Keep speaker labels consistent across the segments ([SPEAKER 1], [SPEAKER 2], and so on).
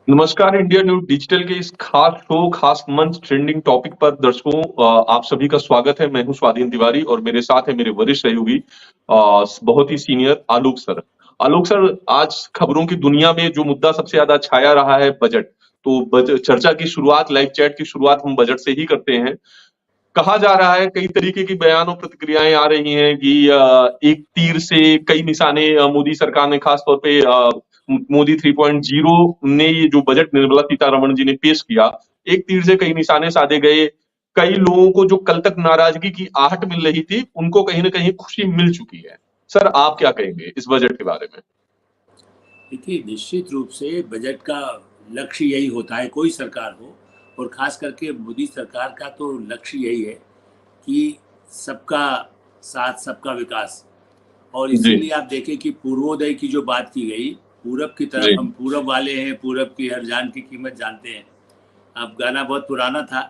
[SPEAKER 1] नमस्कार India news digital के इस खास शो, खास मंच, ट्रेंडिंग टॉपिक पर दर्शकों आप सभी का स्वागत है। मैं हूं स्वाधीन तिवारी और मेरे साथ है मेरे वरिष्ठ सहयोगी बहुत ही सीनियर आलोक सर। आलोक सर, आज खबरों की दुनिया में जो मुद्दा सबसे ज्यादा छाया रहा है बजट। तो चर्चा की शुरुआत, लाइव चैट की शुरुआत हम बजट से ही करते हैं। कहा जा रहा है, कई तरीके की बयान और प्रतिक्रियाएं आ रही हैं कि एक तीर से कई निशाने मोदी सरकार ने, खास तौर पे मोदी 3.0 ने ये जो बजट निर्मला सीतारमण जी ने पेश किया, एक तीर से कई निशाने साधे गए। कई लोगों को जो कल तक नाराजगी की आहट मिल रही थी, उनको कहीं ना कहीं खुशी मिल चुकी है। सर, आप क्या कहेंगे इस बजट के बारे में?
[SPEAKER 2] देखिए, निश्चित रूप से बजट का लक्ष्य यही होता है, कोई सरकार हो, और खास करके मोदी सरकार का तो लक्ष्य यही है कि सबका साथ सबका विकास। और
[SPEAKER 1] जी।
[SPEAKER 2] इसीलिए आप देखें कि पूर्वोदय की जो बात की गई, पूरब की तरफ,
[SPEAKER 1] जी।
[SPEAKER 2] हम पूरब वाले हैं, पूरब की हर जान की कीमत जानते हैं। अब गाना बहुत पुराना था,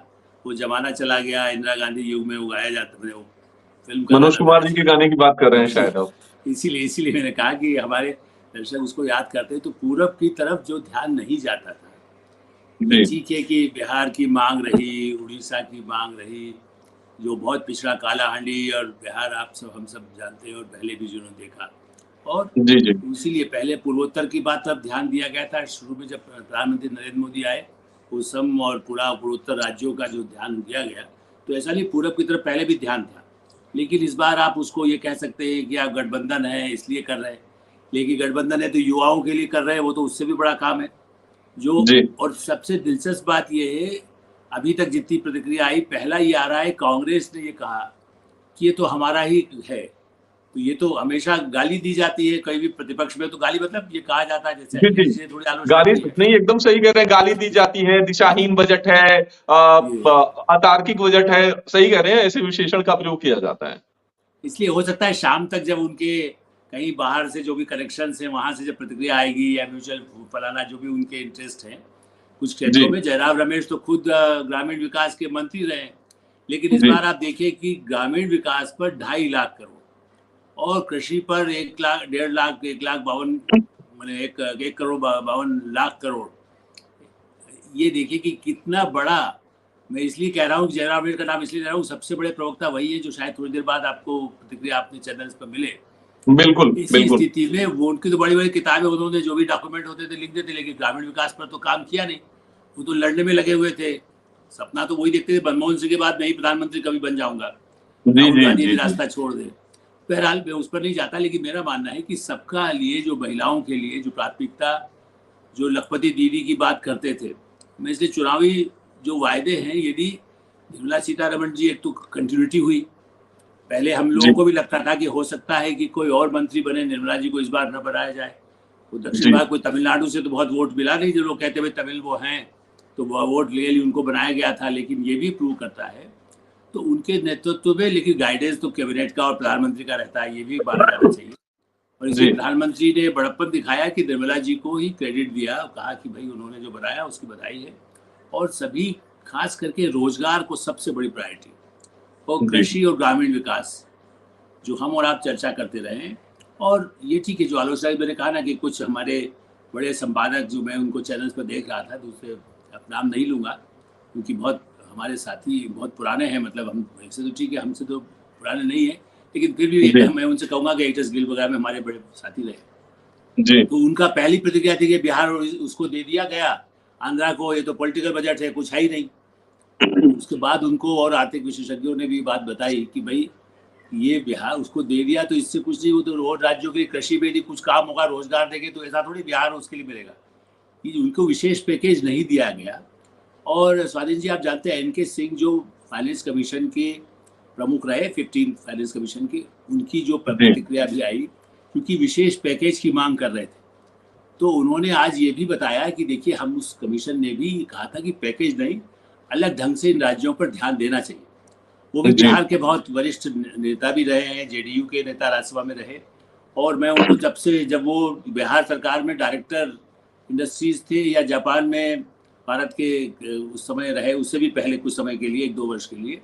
[SPEAKER 2] वो जमाना चला गया, इंदिरा गांधी युग में वो गाया जाता था, वो फिल्म का
[SPEAKER 1] मनोज
[SPEAKER 2] गाना था
[SPEAKER 1] कुमार जी के गाने की बात कर रहे हैं
[SPEAKER 2] जी।
[SPEAKER 1] शायद आप।
[SPEAKER 2] इसीलिए इसीलिए मैंने कहा कि हमारे दर्शक उसको याद करते हैं। तो पूरब की तरफ जो ध्यान नहीं जाता था, ये
[SPEAKER 1] जी।
[SPEAKER 2] ठीक है कि बिहार की मांग रही, उड़ीसा की मांग रही, जो बहुत पिछड़ा कालाहांडी, और बिहार आप सब हम सब जानते हैं और पहले भी जिन्होंने देखा। और
[SPEAKER 1] जी। जी।
[SPEAKER 2] इसीलिए पहले पूर्वोत्तर की बात तब ध्यान दिया गया था शुरू में, जब प्रधानमंत्री नरेंद्र मोदी आए, उस सम और पूरा पूर्वोत्तर राज्यों का जो ध्यान दिया गया। तो ऐसा नहीं, पूरब की तरफ पहले भी ध्यान था, लेकिन इस बार आप उसको ये कह सकते हैं कि आप गठबंधन है इसलिए कर रहे हैं। लेकिन गठबंधन है तो युवाओं के लिए कर रहे हैं, वो तो उससे भी बड़ा काम है जो।
[SPEAKER 1] जी।
[SPEAKER 2] और सबसे दिलचस्प बात ये है, अभी तक जितनी प्रतिक्रिया आई, पहला ये आ रहा है, कांग्रेस ने ये कहा कि ये तो हमारा ही है। तो ये तो हमेशा गाली दी जाती है, कहीं भी प्रतिपक्ष में तो गाली, मतलब ये कहा जाता है जैसे
[SPEAKER 1] जी। जी।
[SPEAKER 2] इससे थोड़ी आलोचना
[SPEAKER 1] गाली
[SPEAKER 2] हुई है।
[SPEAKER 1] नहीं, एकदम सही कह रहे हैं। गाली दी जाती है, दिशाहीन बजट है,
[SPEAKER 2] ये
[SPEAKER 1] अतार्किक बजट है। सही कह रहे हैं, ऐसे विशेषण का प्रयोग किया जाता है।
[SPEAKER 2] इसलिए हो सकता है शाम तक जब उनके कहीं बाहर से जो भी कनेक्शन है वहां से जब प्रतिक्रिया आएगी, या म्यूचुअल फलाना जो भी उनके इंटरेस्ट है कुछ
[SPEAKER 1] जी।
[SPEAKER 2] क्षेत्रों में। जयराम रमेश तो खुद ग्रामीण विकास के मंत्री रहे, लेकिन इस
[SPEAKER 1] जी।
[SPEAKER 2] बार आप देखिए कि ग्रामीण विकास पर 2.5 लाख करोड़, और कृषि पर 1 लाख, 1.5 लाख, 1,52,, मैंने 1 करोड़ 52 लाख करोड़। ये देखिए कि कितना बड़ा। मैं इसलिए कह रहा हूँ कि जयराम रमेश का नाम इसलिए ले रहा हूँ, सबसे बड़े प्रवक्ता वही है जो शायद थोड़ी देर बाद आपको प्रतिक्रिया अपने चैनल्स पर मिले।
[SPEAKER 1] बिल्कुल,
[SPEAKER 2] इसी
[SPEAKER 1] बिल्कुल।
[SPEAKER 2] स्थिति में वो, उनकी तो बड़ी बड़ी किताबें, उन्होंने जो भी डॉक्यूमेंट होते थे लिख देते, लेकिन ग्रामीण विकास पर तो काम किया नहीं। वो तो लड़ने में लगे हुए थे, सपना तो वही देखते थे, मनमोहन सिंह के बाद मैं ही प्रधानमंत्री कभी बन जाऊंगा,
[SPEAKER 1] जी।
[SPEAKER 2] राहुल
[SPEAKER 1] जी।
[SPEAKER 2] गांधी
[SPEAKER 1] जी।
[SPEAKER 2] ने
[SPEAKER 1] जी।
[SPEAKER 2] रास्ता छोड़ दे। बहरहाल मैं उस पर नहीं जाता, लेकिन मेरा मानना है कि सबका लिए, जो महिलाओं के लिए जो प्राथमिकता, जो लखपति दीदी की बात करते थे, मैं इसलिए चुनावी जो वायदे हैं, यदि निर्मला सीतारमण जी, एक तो कंटिन्यूटी हुई, पहले हम लोगों
[SPEAKER 1] जी।
[SPEAKER 2] को भी लगता था कि हो सकता है कि कोई और मंत्री बने, निर्मला जी को इस बार न बनाया जाए। वो दक्षिण
[SPEAKER 1] जी।
[SPEAKER 2] भारत, कोई तमिलनाडु से तो बहुत वोट मिला नहीं, जो लोग कहते हुए तमिल वो हैं, तो वो वोट ले ली, उनको बनाया गया था। लेकिन ये भी प्रूव करता है तो उनके नेतृत्व में, लेकिन गाइडेंस तो कैबिनेट का और प्रधानमंत्री का रहता है, ये भी माना जाना चाहिए। और
[SPEAKER 1] जी।
[SPEAKER 2] इसलिए प्रधानमंत्री ने बड़प्पन दिखाया कि निर्मला जी को ही क्रेडिट दिया, कहा कि भाई उन्होंने जो बनाया उसकी बधाई है। और सभी, खास करके रोजगार को सबसे बड़ी प्रायोरिटी, और
[SPEAKER 1] जी।
[SPEAKER 2] कृषि और ग्रामीण विकास, जो हम और आप चर्चा करते रहे हैं। और ये ठीक है, जो आलोचना मैंने कहा ना कि कुछ हमारे बड़े संपादक, जो मैं उनको चैनल्स पर देख रहा था, दूसरे अब नाम नहीं लूँगा, क्योंकि बहुत हमारे साथी बहुत पुराने हैं, मतलब हम ऐसे तो ठीक है, हमसे तो पुराने नहीं है, लेकिन फिर भी
[SPEAKER 1] जी।
[SPEAKER 2] मैं उनसे कहूँगा कि एटस गिल वगैरह में हमारे बड़े साथी रहे।
[SPEAKER 1] जी।
[SPEAKER 2] तो उनका पहली प्रतिक्रिया थी कि बिहार उसको दे दिया गया, आंध्रा को, ये तो पॉलिटिकल बजट है, कुछ है ही नहीं। उसके बाद उनको और आर्थिक विशेषज्ञों ने भी बात बताई कि भाई ये बिहार उसको दे दिया तो इससे कुछ नहीं, वो तो और राज्यों के कृषि में भी कुछ काम होगा, रोजगार देंगे, तो ऐसा थोड़ी बिहार उसके लिए मिलेगा। ये उनको विशेष पैकेज नहीं दिया गया। और स्वाधीन जी, आप जानते हैं एनके सिंह जो फाइनेंस कमीशन के प्रमुख रहे, 15 फाइनेंस कमीशन के, उनकी जो
[SPEAKER 1] जी।
[SPEAKER 2] प्रतिक्रिया भी आई, क्योंकि विशेष पैकेज की मांग कर रहे थे। तो उन्होंने आज ये भी बताया कि देखिए, हम उस कमीशन ने भी कहा था कि पैकेज नहीं, अलग ढंग से इन राज्यों पर ध्यान देना चाहिए। वो भी
[SPEAKER 1] जी।
[SPEAKER 2] बिहार के बहुत वरिष्ठ नेता भी रहे हैं, जेडीयू के नेता राज्यसभा में रहे। और मैं उनको जब वो बिहार सरकार में डायरेक्टर इंडस्ट्रीज थे, या जापान में भारत के उस समय रहे, उससे भी पहले कुछ समय के लिए, 1-2 वर्ष के लिए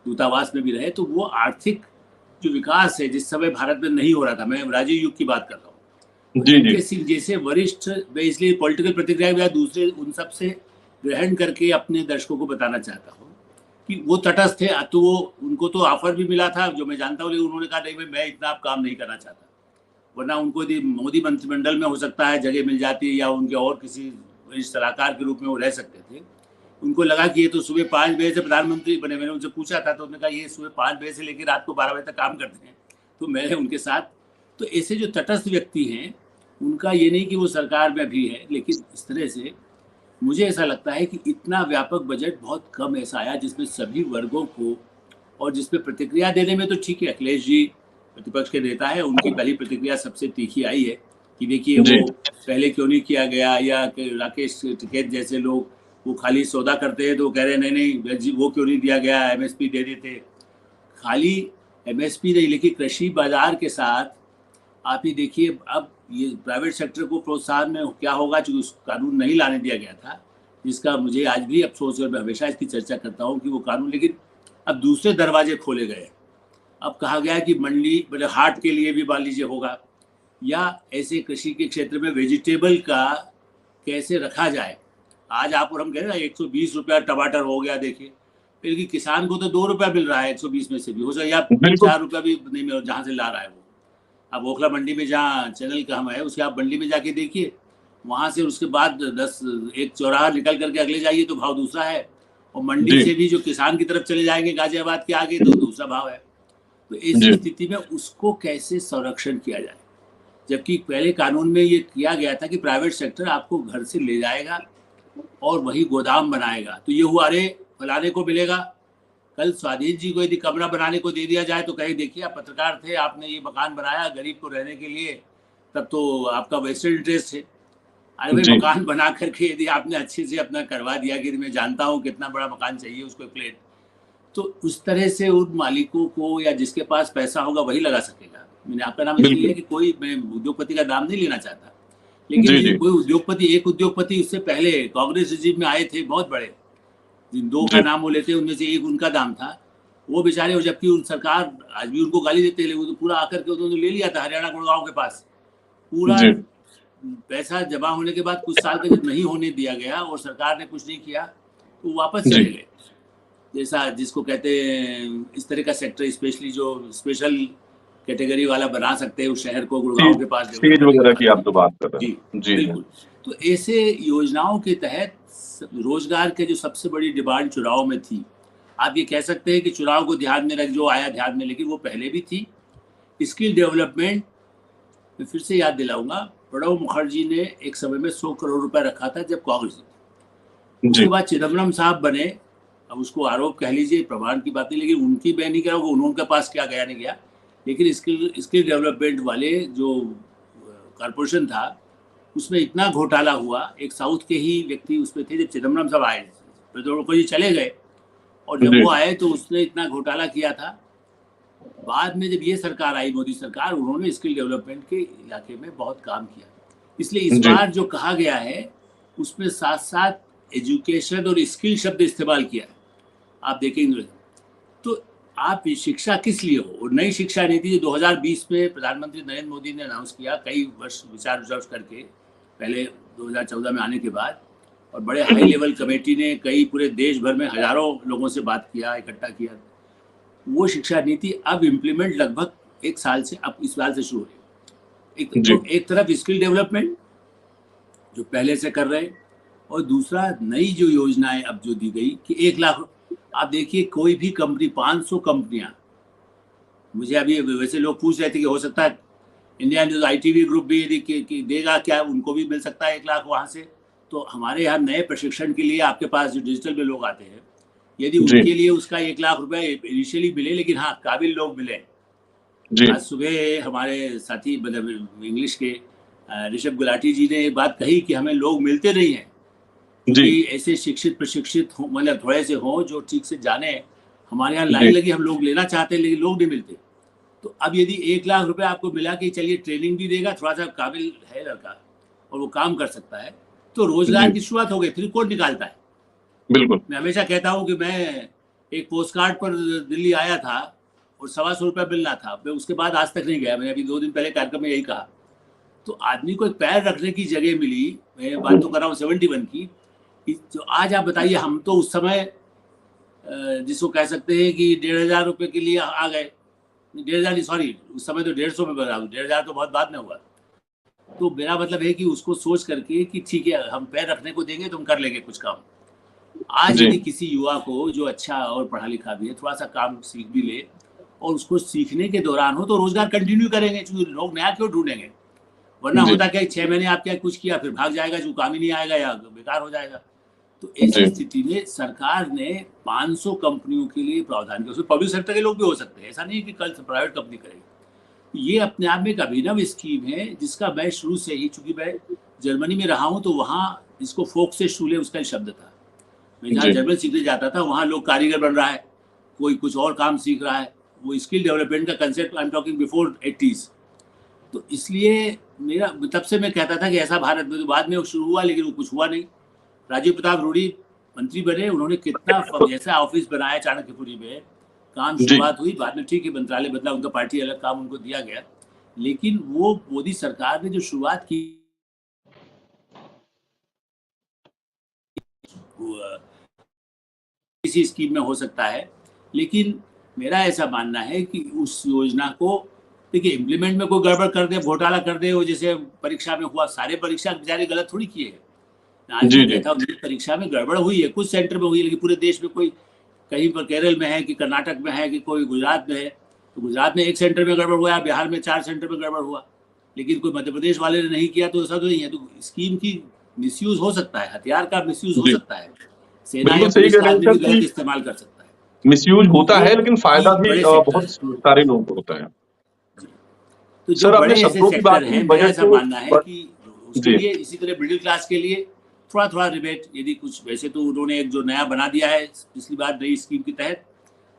[SPEAKER 2] दूतावास में भी रहे, तो वो आर्थिक जो विकास है जिस समय भारत में नहीं हो रहा था, मैं राजीव युग की बात कर रहा हूँ,
[SPEAKER 1] जी जी
[SPEAKER 2] एनके सिंह जैसे वरिष्ठ, मैं इसलिए पॉलिटिकल प्रतिक्रिया या दूसरे उन सब से ग्रहण करके अपने दर्शकों को बताना चाहता हूँ कि वो तटस्थ थे। तो वो उनको तो ऑफर भी मिला था जो मैं जानता हूँ, लेकिन उन्होंने कहा नहीं भाई मैं इतना आप काम नहीं करना चाहता, वरना उनको यदि मोदी मंत्रिमंडल में हो सकता है जगह मिल जाती या उनके और किसी वरिष्ठ सलाहकार के रूप में वो रह सकते थे। उनको लगा कि ये तो सुबह 5 बजे से प्रधानमंत्री बने, मैंने उनसे पूछा था तो उन्होंने कहा ये सुबह 5 बजे से लेकर रात को 12 बजे तक काम करते हैं, तो मैंने उनके साथ। तो ऐसे जो तटस्थ व्यक्ति हैं उनका ये नहीं कि वो सरकार में भी है, लेकिन इस तरह से मुझे ऐसा लगता है कि इतना व्यापक बजट बहुत कम ऐसा आया जिसमें सभी वर्गों को, और जिसपे प्रतिक्रिया देने में तो ठीक है, अखिलेश जी प्रतिपक्ष के नेता है, उनकी पहली प्रतिक्रिया सबसे तीखी आई है कि देखिए
[SPEAKER 1] जी
[SPEAKER 2] वो पहले क्यों नहीं किया गया, या राकेश टिकैत जैसे लोग वो खाली सौदा करते हैं तो कह रहे हैं नहीं नहीं वो क्यों नहीं दिया गया, एमएसपी दे देते। खाली एमएसपी नहीं, लेकिन कृषि बाजार के साथ आप ही देखिए अब ये प्राइवेट सेक्टर को प्रोत्साहन में क्या होगा, जो उस कानून नहीं लाने दिया गया था, जिसका मुझे आज भी अफसोस है और मैं हमेशा इसकी चर्चा करता हूँ कि वो कानून, लेकिन अब दूसरे दरवाजे खोले गए। अब कहा गया है कि मंडी मतलब हाट के लिए भी मान लीजिए होगा, या ऐसे कृषि के क्षेत्र में वेजिटेबल का कैसे रखा जाए। आज आप और हम कह रहे हैं 120 रुपया टमाटर हो गया, देखिए लेकिन किसान को तो 2 रुपया मिल रहा है 120 में से भी, हो सकता है या
[SPEAKER 1] बिल्कुल
[SPEAKER 2] 4 रुपया भी नहीं मिल जहाँ से ला रहा है वो। अब ओखला मंडी में जहाँ चैनल का हम है उसके आप मंडी में जाके देखिए, वहाँ से उसके बाद 10 एक चौराहा निकल करके अगले जाइए तो भाव दूसरा है, और मंडी
[SPEAKER 1] जी
[SPEAKER 2] से भी जो किसान की तरफ चले जाएंगे गाजियाबाद के आगे तो दूसरा भाव है। तो ऐसी
[SPEAKER 1] जी
[SPEAKER 2] स्थिति में उसको कैसे संरक्षण किया जाए, जबकि पहले कानून में ये किया गया था कि प्राइवेट सेक्टर आपको घर से ले जाएगा और वही गोदाम बनाएगा। तो ये हुआ अरे फलाने को मिलेगा, कल स्वाधीन जी को यदि कमरा बनाने को दे दिया जाए तो कहीं देखिए आप पत्रकार थे, आपने ये मकान बनाया गरीब को रहने के लिए, तब तो आपका वेस्टेड इंटरेस्ट है। अरे भाई
[SPEAKER 1] जी
[SPEAKER 2] मकान बना करके यदि आपने अच्छे से अपना करवा दिया कि मैं जानता हूँ कितना बड़ा मकान चाहिए उसको प्लेट, तो उस तरह से उन मालिकों को या जिसके पास पैसा होगा वही लगा सकेगा। मैंने आपका नाम इसलिए है
[SPEAKER 1] बिल्कुल
[SPEAKER 2] कि कोई मैं उद्योगपति का नाम नहीं लेना चाहता, लेकिन
[SPEAKER 1] जी
[SPEAKER 2] यदि
[SPEAKER 1] जी
[SPEAKER 2] कोई उद्योगपति, एक उद्योगपति उससे पहले कांग्रेस रिजीम में आए थे बहुत बड़े, जिन दो का
[SPEAKER 1] जी
[SPEAKER 2] नाम वो लेते हैं उनमें से एक उनका नाम था, वो बेचारे, जबकि उन सरकार आज भी उनको गाली देते हैं, वो तो पूरा आकर के उन्होंने ले लिया था हरियाणा गुड़गांव के पास पूरा
[SPEAKER 1] जी
[SPEAKER 2] पैसा जमा होने के बाद कुछ साल तक जब नहीं होने दिया गया और सरकार ने कुछ नहीं किया तो वो वापस
[SPEAKER 1] जी
[SPEAKER 2] चले गए। जैसा जिसको कहते हैं इस तरह का सेक्टर, स्पेशली जो स्पेशल कैटेगरी वाला बना सकते हैं उस शहर को गुड़गांव
[SPEAKER 1] सीज
[SPEAKER 2] के पास डेवलप
[SPEAKER 1] सीज
[SPEAKER 2] करने की
[SPEAKER 1] वगैरह
[SPEAKER 2] बात
[SPEAKER 1] की आप
[SPEAKER 2] की।
[SPEAKER 1] तो बात कर रहे
[SPEAKER 2] जी
[SPEAKER 1] हैं जी जी
[SPEAKER 2] बिल्कुल। तो ऐसे योजनाओं के तहत रोजगार के जो सबसे बड़ी डिमांड चुनाव में थी, आप ये कह सकते हैं कि चुनाव को ध्यान में रख जो आया ध्यान में, लेकिन वो पहले भी थी। स्किल डेवलपमेंट मैं फिर से याद दिलाऊंगा, प्रणब मुखर्जी ने एक समय में 100 करोड़ रुपए रखा था जब कांग्रेस थी। उसके
[SPEAKER 1] जी
[SPEAKER 2] बाद चिदम्बरम साहब बने, अब उसको आरोप कह लीजिए, प्रमाण की बात नहीं, लेकिन उनकी मैं नहीं कह रहा हूँ उनके पास क्या गया नहीं गया, लेकिन स्किल डेवलपमेंट वाले जो कॉरपोरेशन था उसमें इतना घोटाला हुआ। एक साउथ के ही व्यक्ति उसमें थे जब चिदम्बरम साहब आए, तो ये चले गए, और जब
[SPEAKER 1] जी
[SPEAKER 2] वो आए तो उसने इतना घोटाला किया था। बाद में जब ये सरकार आई, मोदी सरकार, उन्होंने स्किल डेवलपमेंट के इलाके में बहुत काम किया। इसलिए इस
[SPEAKER 1] जी
[SPEAKER 2] बार जो कहा गया है उसमें साथ साथ एजुकेशन और स्किल शब्द इस्तेमाल किया है। आप देखेंगे तो आप शिक्षा किस लिए हो, और नई शिक्षा नीति जो 2020 में प्रधानमंत्री नरेंद्र मोदी ने अनाउंस किया, कई वर्ष विचार विमर्श करके, पहले 2014 में आने के बाद, और बड़े हाई लेवल कमेटी ने कई पूरे देश भर में हजारों लोगों से बात किया, इकट्ठा किया, वो शिक्षा नीति अब इम्प्लीमेंट लगभग 1 साल से, अब इस साल से शुरू हो रही है।
[SPEAKER 1] जी
[SPEAKER 2] तो एक तरफ स्किल डेवलपमेंट जो पहले से कर रहे हैं, और दूसरा नई जो योजनाएं अब जो दी गई कि 1 लाख, आप देखिए कोई भी कंपनी, 500 कंपनियां, मुझे अभी वैसे लोग पूछ रहे थे कि हो सकता है इंडिया न्यूज ITV ग्रुप भी यदि कि देगा क्या, उनको भी मिल सकता है 1 लाख वहां से। तो हमारे यहाँ नए प्रशिक्षण के लिए आपके पास जो डिजिटल में लोग आते हैं, यदि
[SPEAKER 1] जी
[SPEAKER 2] उनके लिए उसका 1 लाख रुपए इनिशियली मिले, लेकिन हाँ काबिल लोग मिले।
[SPEAKER 1] जी
[SPEAKER 2] आज सुबह हमारे साथी मतलब इंग्लिश के ऋषभ गुलाटी जी ने एक बात कही कि हमें लोग मिलते नहीं हैं,
[SPEAKER 1] जी
[SPEAKER 2] क्योंकि ऐसे शिक्षित प्रशिक्षित हो, मतलब थोड़े से हो जो ठीक से जाने। हमारे यहाँ लाइन
[SPEAKER 1] जी
[SPEAKER 2] लगी, हम लोग लेना चाहते हैं लेकिन लोग नहीं मिलते। तो अब यदि 1 लाख रुपए आपको मिला कि चलिए ट्रेनिंग भी देगा, थोड़ा सा काबिल है लड़का और वो काम कर सकता है, तो रोजगार
[SPEAKER 1] जी
[SPEAKER 2] की शुरुआत हो गई। फिर कौन निकालता है?
[SPEAKER 1] बिल्कुल
[SPEAKER 2] मैं हमेशा कहता हूँ कि मैं एक पोस्ट कार्ड पर दिल्ली आया था और 125 रुपया मिलना था, मैं उसके बाद आज तक नहीं गया। मैंने अभी 2 दिन पहले कार्यक्रम में यही कहा तो आदमी को एक पैर रखने की जगह मिली। मैं बात तो कर रहा हूँ 71 की। जो आज आप बताइए, हम तो उस समय जिसको कह सकते हैं कि 1,500 रुपए के लिए आ गए। 1,500 नहीं, सॉरी, उस समय तो 150 में बता दूं, 1,500 तो बहुत बाद में हुआ। तो मेरा मतलब है कि उसको सोच करके कि ठीक है, हम पैर रखने को देंगे तो हम कर लेंगे कुछ काम। आज
[SPEAKER 1] जी
[SPEAKER 2] यदि किसी युवा को जो अच्छा और पढ़ा लिखा भी है, थोड़ा सा काम सीख भी ले और उसको सीखने के दौरान हो तो रोजगार कंटिन्यू करेंगे, क्योंकि लोग नया क्यों ढूंढेंगे। वरना
[SPEAKER 1] जी
[SPEAKER 2] होता क्या, 6 महीने आप क्या कुछ किया, फिर भाग जाएगा, जो काम ही नहीं आएगा या बेकार हो जाएगा। तो ऐसी
[SPEAKER 1] जी
[SPEAKER 2] स्थिति में सरकार ने 500 कंपनियों के लिए प्रावधान किया। उसमें पब्लिक सेक्टर के लोग भी हो सकते हैं, ऐसा नहीं कि कल प्राइवेट कंपनी करेगी। ये अपने आप में एक अभिनव स्कीम है, जिसका मैं शुरू से ही, चूंकि मैं जर्मनी में रहा हूँ तो वहाँ इसको फोक से शूले उसका ही शब्द था। मैं जहाँ
[SPEAKER 1] जी
[SPEAKER 2] जर्मन सीखने जाता था, वहाँ लोग कारीगर बन रहा है, कोई कुछ और काम सीख रहा है। वो स्किल डेवलपमेंट का concept, I am talking before 80s। तो इसलिए मेरा तब से मैं कहता था कि ऐसा भारत में, तो बाद में वो शुरू हुआ लेकिन वो कुछ हुआ नहीं। राजीव प्रताप रूडी मंत्री बने, उन्होंने कितना जैसा ऑफिस बनाया चाणक्यपुरी में, काम
[SPEAKER 1] जी
[SPEAKER 2] शुरुआत हुई। बाद में ठीक है, मंत्रालय बदला, उनका पार्टी अलग, काम उनको दिया गया। लेकिन वो मोदी सरकार ने जो शुरुआत की, किसी स्कीम में हो सकता है, लेकिन मेरा ऐसा मानना है कि उस योजना को, देखिए, इम्प्लीमेंट में कोई गड़बड़ कर दे, घोटाला कर दे, वो जैसे परीक्षा में हुआ, सारे परीक्षा बेचारे गलत थोड़ी किए हैं। आज भी
[SPEAKER 1] जी जी
[SPEAKER 2] कहता हूँ, परीक्षा में गड़बड़ हुई है, कुछ सेंटर में हुई है, लेकिन पूरे देश में कोई, कहीं पर केरल में है कि कर्नाटक में है कि कोई गुजरात में है, तो गुजरात में एक सेंटर में गड़बड़ हुआ, बिहार में 4 सेंटर में गड़बड़ हुआ, लेकिन कोई मध्य प्रदेश वाले ने नहीं किया, तो ऐसा तो नहीं है। तो स्कीम की मिसयूज हो सकता है, हथियार का मिसयूज हो
[SPEAKER 1] जी
[SPEAKER 2] सकता है, सेना
[SPEAKER 1] बिल्कुल
[SPEAKER 2] या
[SPEAKER 1] सही
[SPEAKER 2] पुलिस
[SPEAKER 1] कह
[SPEAKER 2] का
[SPEAKER 1] रहे हैं
[SPEAKER 2] आदमी
[SPEAKER 1] सर
[SPEAKER 2] भी
[SPEAKER 1] कि
[SPEAKER 2] गलत इस्तेमाल कर सकता है।
[SPEAKER 1] मिसयूज
[SPEAKER 2] तो
[SPEAKER 1] होता
[SPEAKER 2] ये
[SPEAKER 1] है, लेकिन फायदा
[SPEAKER 2] चीज
[SPEAKER 1] भी
[SPEAKER 2] बड़े सेक्टर
[SPEAKER 1] बहुत
[SPEAKER 2] है।
[SPEAKER 1] सारे लोगों को होता है।
[SPEAKER 2] तो जो
[SPEAKER 1] सर आपने
[SPEAKER 2] बड़े ऐसे
[SPEAKER 1] शब्दों की बात
[SPEAKER 2] सेक्टर
[SPEAKER 1] की,
[SPEAKER 2] हैं, मेरा
[SPEAKER 1] बजट
[SPEAKER 2] ऐसा
[SPEAKER 1] को
[SPEAKER 2] मानना है कि उसके
[SPEAKER 1] जी
[SPEAKER 2] लिए, इसी तरह मिडिल क्लास के लिए थोड़ा थोड़ा रिबेट यदि कुछ, वैसे तो उन्होंने एक जो नया बना दिया है पिछली बार नई स्कीम के तहत,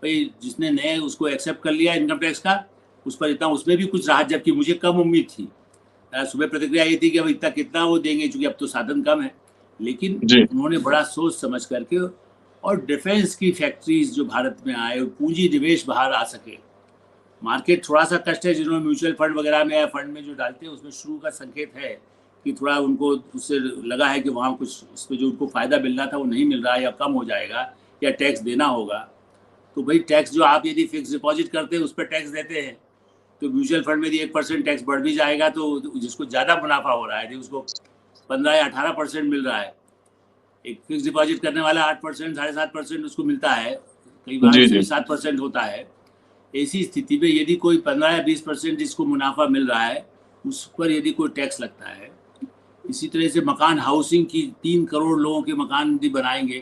[SPEAKER 2] भाई जिसने नए उसको एक्सेप्ट कर लिया इनकम टैक्स का, उस पर इतना, उसमें भी कुछ राहत, जबकि मुझे कम उम्मीद थी। सुबह प्रतिक्रिया ये थी कि अब इतना कितना वो देंगे, चूंकि अब तो साधन कम है। लेकिन
[SPEAKER 1] जी
[SPEAKER 2] उन्होंने बड़ा सोच समझ करके, और डिफेंस की फैक्ट्रीज जो भारत में आए, पूंजी निवेश बाहर आ सके। मार्केट थोड़ा सा कष्ट है, जिन्होंने म्यूचुअल फंड वगैरह में या फंड में जो डालते हैं, उसमें शुरू का संकेत है कि थोड़ा उनको उससे लगा है कि वहाँ कुछ उस पर जो उनको फायदा मिल रहा था वो नहीं मिल रहा है, या कम हो जाएगा, या टैक्स देना होगा। तो भाई टैक्स जो आप यदि फिक्स डिपॉजिट करते हैं उस पर टैक्स देते हैं, तो म्यूचुअल फंड में यदि 1% टैक्स बढ़ भी जाएगा, तो जिसको ज़्यादा मुनाफा हो रहा है, यदि उसको 15 या 18% मिल रहा है, एक फिक्स डिपॉजिट करने वाला 8%, 7.5% उसको मिलता है, कई बार
[SPEAKER 1] जी
[SPEAKER 2] उससे
[SPEAKER 1] जी
[SPEAKER 2] भी 7% होता है। ऐसी स्थिति में यदि कोई 15 या 20% जिसको मुनाफा मिल रहा है, उस पर यदि कोई टैक्स लगता है, इसी तरह से मकान, हाउसिंग की 3 करोड़ लोगों के मकान यदि बनाएंगे,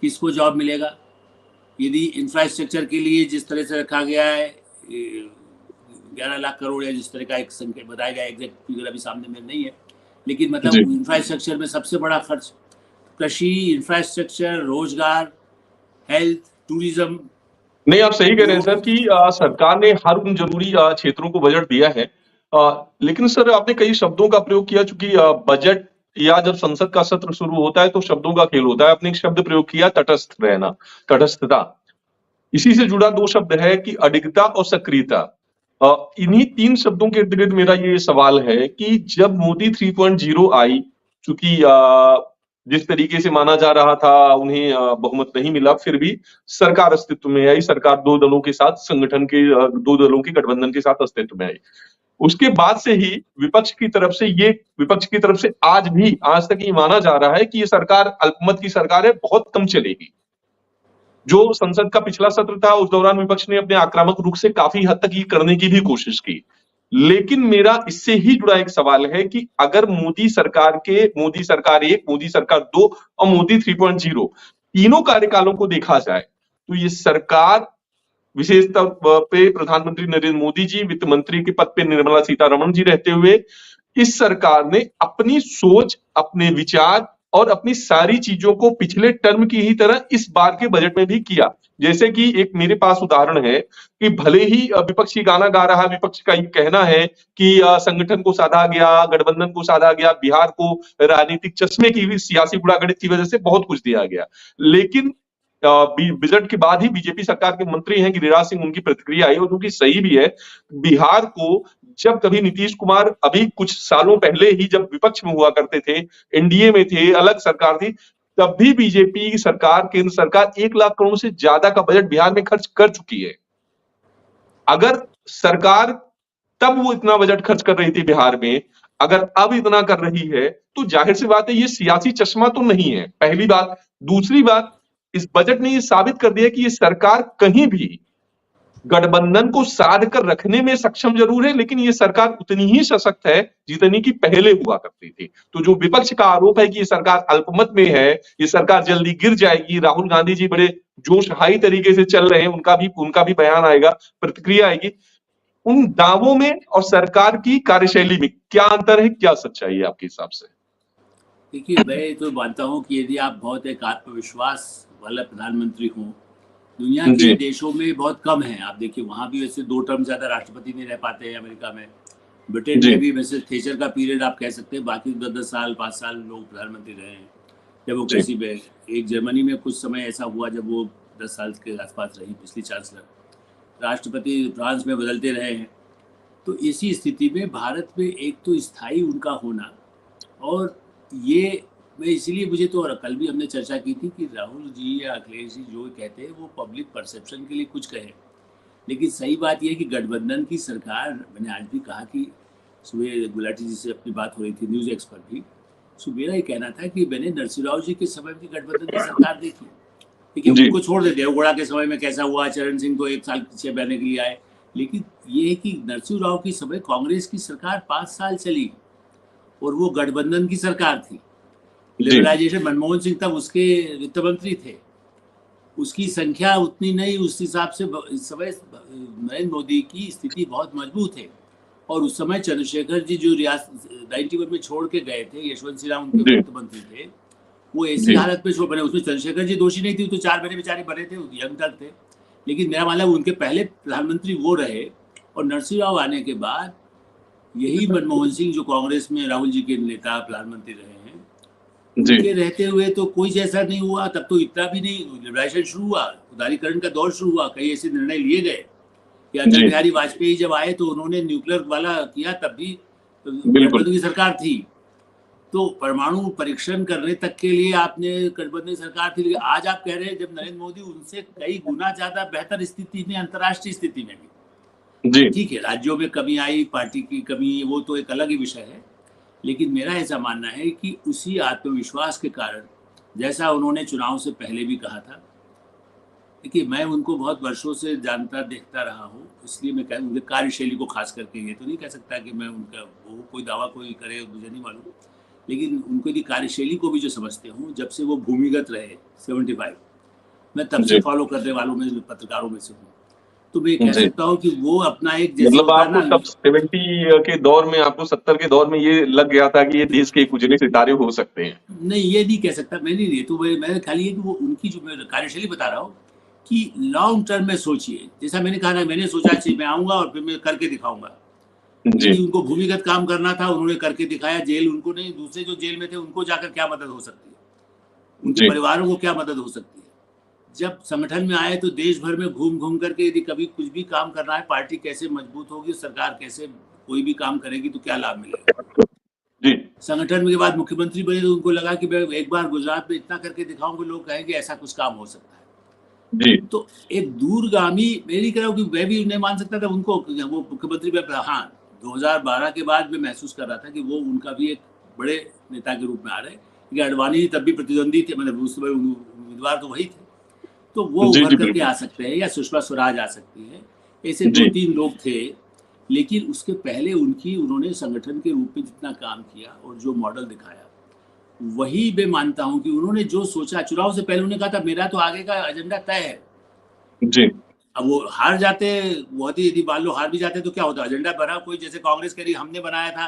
[SPEAKER 2] किसको जॉब मिलेगा। यदि इंफ्रास्ट्रक्चर के लिए जिस तरह से रखा गया है 11 लाख करोड़, या जिस तरह का एक संख्या बताया गया, एग्जैक्ट फिगर अभी सामने में नहीं है, लेकिन
[SPEAKER 1] जी
[SPEAKER 2] मतलब इंफ्रास्ट्रक्चर में सबसे बड़ा खर्च कृषि, इंफ्रास्ट्रक्चर, रोजगार, हेल्थ, टूरिज्म।
[SPEAKER 1] नहीं, आप सही कह रहे हैं
[SPEAKER 2] तो
[SPEAKER 1] सर कि सरकार ने हर उन जरूरी क्षेत्रों को बजट दिया है। लेकिन सर आपने कई शब्दों का प्रयोग किया, चूंकि बजट या जब संसद का सत्र शुरू होता है तो शब्दों का खेल होता है। आपने एक शब्द प्रयोग किया, तटस्थ रहना, तटस्थता। इसी से जुड़ा 2 शब्द है कि अडिगता और सक्रियता। इन्हीं 3 शब्दों के इर्द-गिर्द मेरा ये सवाल है कि जब मोदी 3.0 आई, चूंकि जिस तरीके से माना जा रहा था उन्हें बहुमत नहीं मिला, फिर भी सरकार अस्तित्व में आई। सरकार 2 दलों के साथ, संगठन के 2 दलों के गठबंधन के साथ अस्तित्व में आई। उसके बाद से ही विपक्ष की तरफ से आज तक ये माना जा रहा है कि ये सरकार अल्पमत की सरकार है, बहुत कम चलेगी। जो संसद का पिछला सत्र था, उस दौरान विपक्ष ने अपने आक्रामक रुख से काफी हद तक ये करने की भी कोशिश की। लेकिन मेरा इससे ही जुड़ा एक सवाल है कि अगर मोदी सरकार 1, मोदी सरकार 2 और मोदी 3.0 तीनों कार्यकालों को देखा जाए, तो ये सरकार, विशेषतौर पे प्रधानमंत्री नरेंद्र मोदी जी, वित्त मंत्री के पद पे निर्मला सीतारमण जी रहते हुए, इस सरकार ने अपनी सोच, अपने विचार और अपनी सारी चीजों को पिछले टर्म की ही तरह इस बार के बजट में भी किया। जैसे कि एक मेरे पास उदाहरण है कि भले ही विपक्षी गाना गा रहा है, विपक्ष का ये कहना है कि संगठन को साधा गया, गठबंधन को साधा गया, बिहार को राजनीतिक चश्मे की भी, सियासी बुड़ागड़ित की वजह से बहुत कुछ दिया गया। लेकिन बजट के बाद ही बीजेपी सरकार के मंत्री हैं गिरिराज सिंह, उनकी प्रतिक्रिया आई और उनकी सही भी है। बिहार को जब कभी नीतीश कुमार अभी कुछ सालों पहले ही जब विपक्ष में हुआ करते थे, एनडीए में थे, अलग सरकार थी, तब भी बीजेपी की सरकार, केंद्र सरकार 1 लाख करोड़ से ज्यादा का बजट बिहार में खर्च कर चुकी है। अगर सरकार तब वो इतना बजट खर्च कर रही थी बिहार में, अगर अब इतना कर रही है, तो जाहिर सी बात है ये सियासी चश्मा तो नहीं है, पहली बात। दूसरी बात, इस बजट ने ये साबित कर दिया कि ये सरकार कहीं भी गठबंधन को साध कर रखने में सक्षम जरूर है, लेकिन ये सरकार उतनी ही सशक्त है जितनी की पहले हुआ करती थी। तो जो विपक्ष का आरोप है कि ये सरकार अल्पमत में है, ये सरकार जल्दी गिर जाएगी, राहुल गांधी जी बड़े जोश हाई तरीके से चल रहे हैं, उनका भी बयान आएगा, प्रतिक्रिया आएगी। उन दावों में और सरकार की कार्यशैली में क्या अंतर है, क्या सच्चाई है आपके हिसाब से?
[SPEAKER 2] देखिए, मैं तो मानता हूँ कि यदि आप बहुत एक आत्मविश्वास वाला प्रधानमंत्री हो, दुनिया के
[SPEAKER 1] जी।
[SPEAKER 2] देशों में बहुत कम है। आप देखिए, वहाँ भी वैसे 2 टर्म ज्यादा राष्ट्रपति नहीं रह पाते हैं अमेरिका में। ब्रिटेन
[SPEAKER 1] जी।
[SPEAKER 2] में भी वैसे थेचर का पीरियड आप कह सकते हैं, बाकी 10-10 साल 5 साल लोग प्रधानमंत्री रहे हैं डेमोक्रेसी में। एक जर्मनी में कुछ समय ऐसा हुआ जब वो 10 साल के आसपास रही पिछली चांसलर। राष्ट्रपति फ्रांस में बदलते रहे हैं। तो इसी स्थिति में भारत में एक तो स्थायी उनका होना, और ये मैं इसीलिए मुझे तो, और कल भी हमने चर्चा की थी कि राहुल जी या अखिलेश जी जो कहते हैं वो पब्लिक परसेप्शन के लिए कुछ कहे, लेकिन सही बात यह है कि गठबंधन की सरकार, मैंने आज भी कहा कि सुबह गुलाटी जी से अपनी बात हो रही थी न्यूज़ एक्स पर भी, सो मेरा ये कहना था कि मैंने नरसिंह राव जी के समय की गठबंधन की सरकार देखी। ठीक है, उनको छोड़ दे, देवगौड़ा के समय में कैसा हुआ, चरण सिंह तो 1 साल पीछे बहने के लिए आए, लेकिन ये है कि नरसिंह राव के समय कांग्रेस की सरकार 5 साल चली और वो गठबंधन की सरकार थी। लिबरलाइजेशन, मनमोहन सिंह तब उसके वित्त मंत्री थे, उसकी संख्या उतनी नहीं, उस हिसाब से इस समय नरेंद्र मोदी की स्थिति बहुत मजबूत है। और उस समय चंद्रशेखर जी जो रियासत 91 में छोड़ के गए थे, यशवंत सिन्हा उनके वित्त मंत्री थे, वो ऐसी हालत में छोड़ बने। उसमें चंद्रशेखर जी दोषी नहीं थी, तो 4 महीने बेचारे बने थे, यंग तक थे, लेकिन मेरा मानना उनके पहले प्रधानमंत्री वो रहे। और नरसिंह राव आने के बाद यही मनमोहन सिंह जो कांग्रेस में राहुल जी के नेता प्रधानमंत्री रहे हैं, उनके रहते हुए तो कोई ऐसा नहीं हुआ। तब तो इतना भी नहीं, लिबरेशन शुरू हुआ, उदारीकरण का दौर शुरू हुआ, कई ऐसे निर्णय लिए गए कि अटल बिहारी वाजपेयी जब आए तो उन्होंने न्यूक्लियर वाला किया, तब भी गठबंधन की सरकार थी। तो परमाणु परीक्षण करने तक के लिए आपने गठबंधन सरकार थी, लेकिन आज आप कह रहे हैं जब नरेंद्र मोदी उनसे कई गुना ज्यादा बेहतर स्थिति में, अंतर्राष्ट्रीय स्थिति में भी, ठीक है राज्यों में कमी आई, पार्टी की कमी, वो तो एक अलग ही विषय है, लेकिन मेरा ऐसा मानना है कि उसी आत्मविश्वास के कारण, जैसा उन्होंने चुनाव से पहले भी कहा था, देखिए मैं उनको बहुत वर्षों से जानता देखता रहा हूँ, इसलिए मैं कह उनके कार्यशैली को खास करके ये तो नहीं कह सकता कि मैं उनका वो कोई दावा कोई करे, मुझे नहीं मालूम, लेकिन उनको यदि कार्यशैली को भी जो समझते हूँ, जब से वो भूमिगत रहे 75, मैं तब से फॉलो करने वालों में, पत्रकारों में से हूँ, तो मैं कह सकता हूँ कि वो अपना एक
[SPEAKER 1] मतलब आपको तब 70 के दौर में, आपको 70 के दौर में ये लग गया था कि ये देश के उजले सितारे हो सकते हैं? नहीं,
[SPEAKER 2] ये नहीं कह सकता, मैं नहीं, तो मैं खाली ये कि वो उनकी जो मैं कार्यशैली बता रहा हूँ कि लॉन्ग टर्म में सोचिए, जैसा मैंने कहा ना, मैंने सोचा कि मैं आऊंगा और फिर मैं करके दिखाऊंगा। उनको भूमिगत काम करना था, उन्होंने करके दिखाया। जेल उनको नहीं, दूसरे जो जेल में थे उनको जाकर क्या मदद हो सकती है, उनके परिवारों को क्या मदद हो सकती है। जब संगठन में आए तो देश भर में घूम घूम करके यदि कभी कुछ भी काम करना है, पार्टी कैसे मजबूत होगी, सरकार कैसे कोई भी काम करेगी तो क्या लाभ मिलेगा। संगठन के बाद मुख्यमंत्री बने तो उनको लगा कि मैं एक बार गुजरात में इतना करके दिखाऊंगा, लोग कहेंगे ऐसा कुछ काम हो सकता है। तो एक दूरगामी, मैं नहीं कह रहा हूँ कि मैं भी नहीं मान सकता था उनको, वो मुख्यमंत्री में, हाँ 2012 के बाद मैं महसूस कर रहा था कि वो उनका भी एक बड़े नेता के रूप में आ रहे हैं, क्योंकि अडवाणी तब भी प्रतिद्वंदी थे, मतलब उस समय उम्मीदवार तो वही थे, तो वो उभर करके आ सकते हैं, या सुषमा स्वराज आ सकती है, ऐसे 2-3 लोग थे। लेकिन उसके पहले उन्होंने संगठन के रूप में जितना काम किया और जो मॉडल दिखाया, वही मैं मानता हूं कि उन्होंने जो सोचा, चुनाव से पहले उन्होंने कहा था मेरा तो आगे का एजेंडा तय है। अब वो हार जाते, बहुत ही, यदि मान लो हार भी जाते तो क्या होता, एजेंडा बना कोई, जैसे कांग्रेस कह रही हमने बनाया था